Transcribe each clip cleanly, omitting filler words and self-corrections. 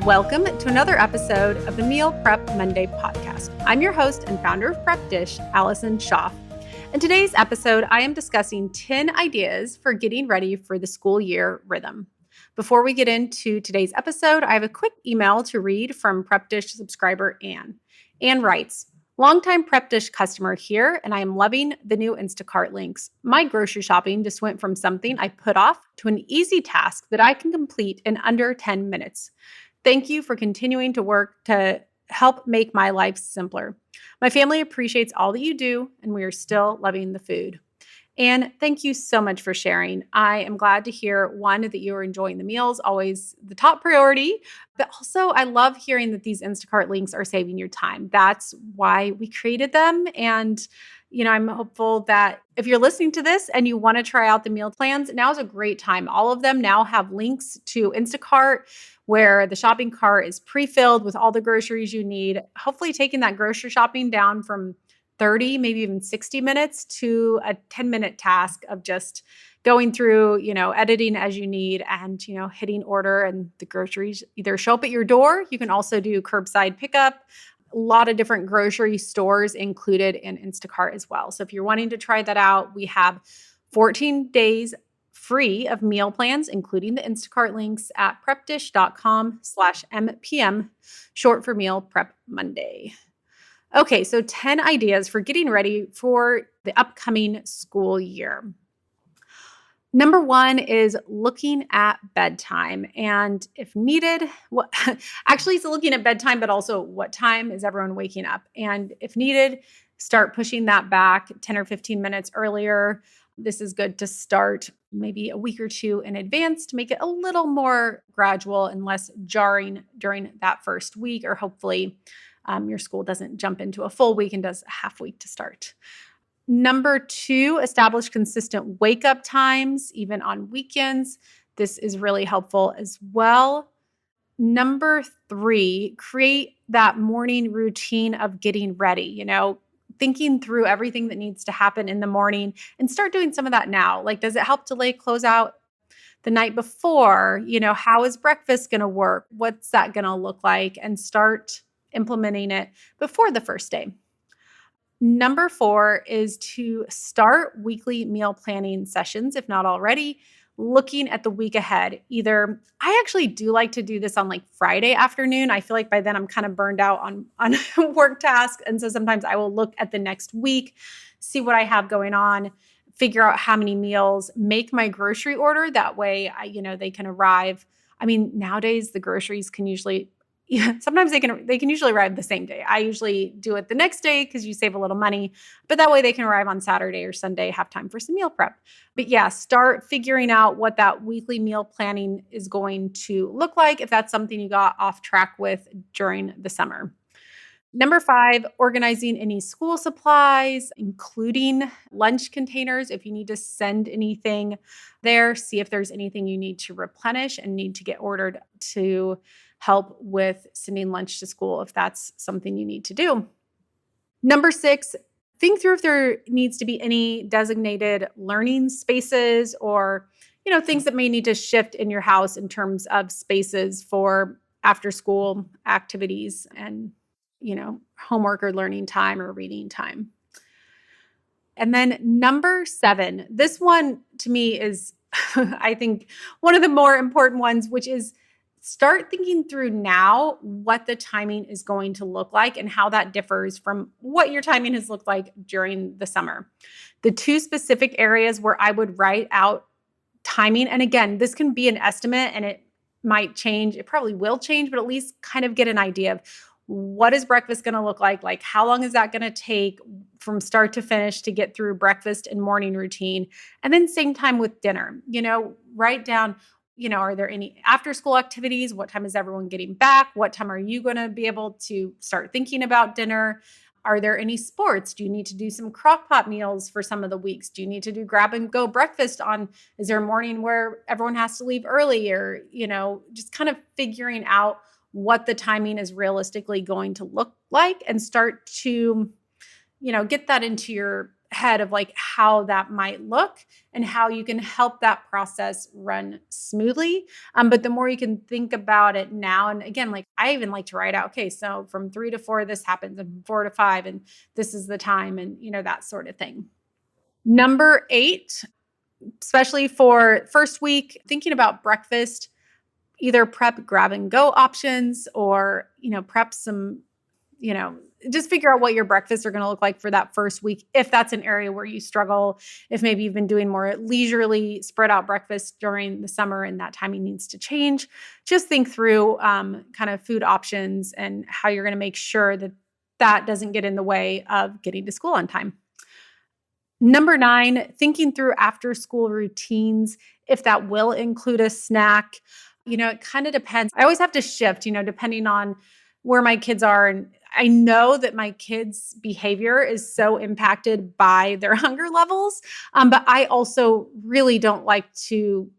Welcome to another episode of the Meal Prep Monday podcast. I'm your host and founder of Prep Dish, Allison Schaaf. In today's episode, I am discussing 10 ideas for getting ready for the school year rhythm. Before we get into today's episode, I have a quick email to read from Prep Dish subscriber Anne. Anne writes, longtime Prep Dish customer here, and I am loving the new Instacart links. My grocery shopping just went from something I put off to an easy task that I can complete in under 10 minutes. Thank you for continuing to work to help make my life simpler. My family appreciates all that you do, and we are still loving the food. And thank you so much for sharing. I am glad to hear, one, that you are enjoying the meals, always the top priority, but also I love hearing that these Instacart links are saving your time. That's why we created them. And I'm hopeful that if you're listening to this and you want to try out the meal plans, now is a great time. All of them now have links to Instacart where the shopping cart is pre-filled with all the groceries you need, hopefully taking that grocery shopping down from 30, maybe even 60 minutes to a 10-minute task of just going through, editing as you need and, hitting order, and the groceries either show up at your door. You can also do curbside pickup. A lot of different grocery stores included in Instacart as well. So if you're wanting to try that out, we have 14 days free of meal plans, including the Instacart links at prepdish.com/MPM, short for Meal Prep Monday. Okay, so 10 ideas for getting ready for the upcoming school year. Number one is looking at bedtime. And if needed, actually it's looking at bedtime, but also what time is everyone waking up? And if needed, start pushing that back 10 or 15 minutes earlier. This is good to start maybe a week or two in advance to make it a little more gradual and less jarring during that first week, or hopefully your school doesn't jump into a full week and does a half week to start. Number two, establish consistent wake up times, even on weekends. This is really helpful as well. Number three, create that morning routine of getting ready, thinking through everything that needs to happen in the morning, and start doing some of that now. Like, does it help to lay clothes out the night before? How is breakfast going to work? What's that going to look like? And start implementing it before the first day. Number four is to start weekly meal planning sessions, if not already, looking at the week ahead. I actually do like to do this on like Friday afternoon. I feel like by then I'm kind of burned out on work tasks. And so sometimes I will look at the next week, see what I have going on, figure out how many meals, make my grocery order. That way, they can arrive. Nowadays the groceries can usually sometimes they can usually arrive the same day. I usually do it the next day because you save a little money, but that way they can arrive on Saturday or Sunday, have time for some meal prep. But yeah, start figuring out what that weekly meal planning is going to look like if that's something you got off track with during the summer. Number five, organizing any school supplies, including lunch containers. If you need to send anything there, see if there's anything you need to replenish and need to get ordered to help with sending lunch to school if that's something you need to do. Number six, think through if there needs to be any designated learning spaces or, things that may need to shift in your house in terms of spaces for after school activities and, homework or learning time or reading time. And then number seven, this one to me is, I think, one of the more important ones, which is start thinking through now what the timing is going to look like and how that differs from what your timing has looked like during the summer. The two specific areas where I would write out timing, and again, this can be an estimate and it might change. It probably will change, but at least kind of get an idea of what is breakfast going to look like? Like, how long is that going to take from start to finish to get through breakfast and morning routine? And then same time with dinner, write down, are there any after school activities? What time is everyone getting back? What time are you going to be able to start thinking about dinner? Are there any sports? Do you need to do some crock pot meals for some of the weeks? Do you need to do grab and go breakfast is there a morning where everyone has to leave early, or, just kind of figuring out what the timing is realistically going to look like and start to, get that into your head of like how that might look and how you can help that process run smoothly. But the more you can think about it now, and again, like I even like to write out, okay, so from 3 to 4, this happens, and from 4 to 5, and this is the time, and that sort of thing. Number 8, especially for first week, thinking about breakfast, either prep grab and go options or, prep some, just figure out what your breakfasts are going to look like for that first week. If that's an area where you struggle, if maybe you've been doing more leisurely spread out breakfasts during the summer and that timing needs to change, just think through kind of food options and how you're going to make sure that that doesn't get in the way of getting to school on time. Number 9, thinking through after school routines, if that will include a snack. It kind of depends. I always have to shift, depending on where my kids are. And I know that my kids' behavior is so impacted by their hunger levels. But I also really don't like to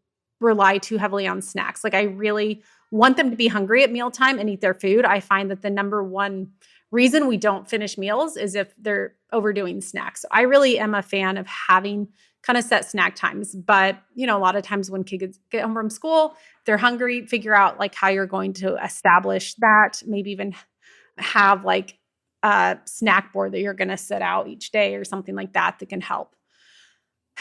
rely too heavily on snacks. Like I really want them to be hungry at mealtime and eat their food. I find that the number one reason we don't finish meals is if they're overdoing snacks. So I really am a fan of having kind of set snack times. But, a lot of times when kids get home from school, they're hungry, figure out like how you're going to establish that, maybe even have like a snack board that you're going to set out each day or something like that can help.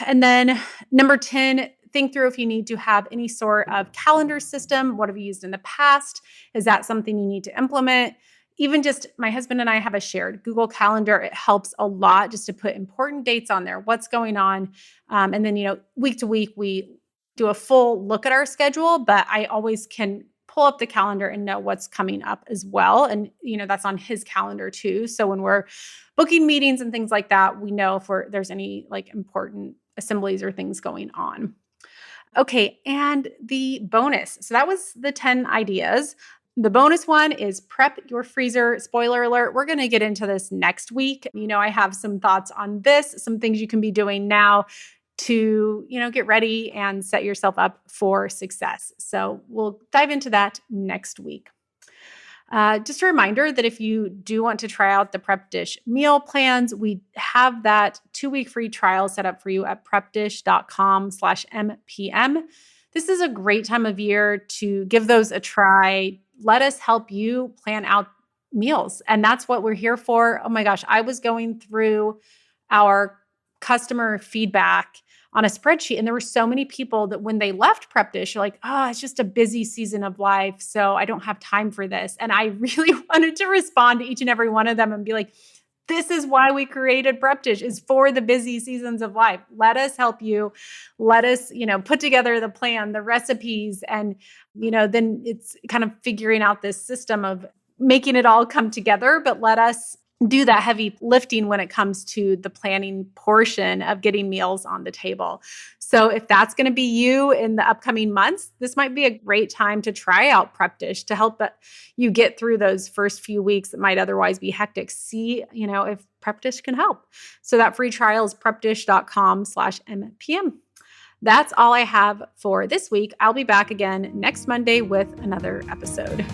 And then number 10, think through if you need to have any sort of calendar system. What have you used in the past? Is that something you need to implement? Even just my husband and I have a shared Google Calendar. It helps a lot just to put important dates on there, what's going on. And then, week to week, we do a full look at our schedule, but I always can pull up the calendar and know what's coming up as well. And, that's on his calendar too. So when we're booking meetings and things like that, we know if there's any like important assemblies or things going on. Okay. And the bonus. So that was the 10 ideas. The bonus one is prep your freezer. Spoiler alert, we're going to get into this next week. I have some thoughts on this, some things you can be doing now to, get ready and set yourself up for success. So we'll dive into that next week. Just a reminder that if you do want to try out the Prep Dish meal plans, we have that 2-week free trial set up for you at prepdish.com/MPM. This is a great time of year to give those a try. Let us help you plan out meals. And that's what we're here for. Oh my gosh, I was going through our customer feedback on a spreadsheet, and there were so many people that when they left Prep Dish, you're like, oh, it's just a busy season of life, so I don't have time for this. And I really wanted to respond to each and every one of them and be like, this is why we created Prep Dish, is for the busy seasons of life. Let us help you. Let us, put together the plan, the recipes, and, then it's kind of figuring out this system of making it all come together, but let us do that heavy lifting when it comes to the planning portion of getting meals on the table. So if that's going to be you in the upcoming months, this might be a great time to try out Prep Dish to help you get through those first few weeks that might otherwise be hectic. See, if Prep Dish can help. So that free trial is prepdish.com/MPM. That's all I have for this week. I'll be back again next Monday with another episode.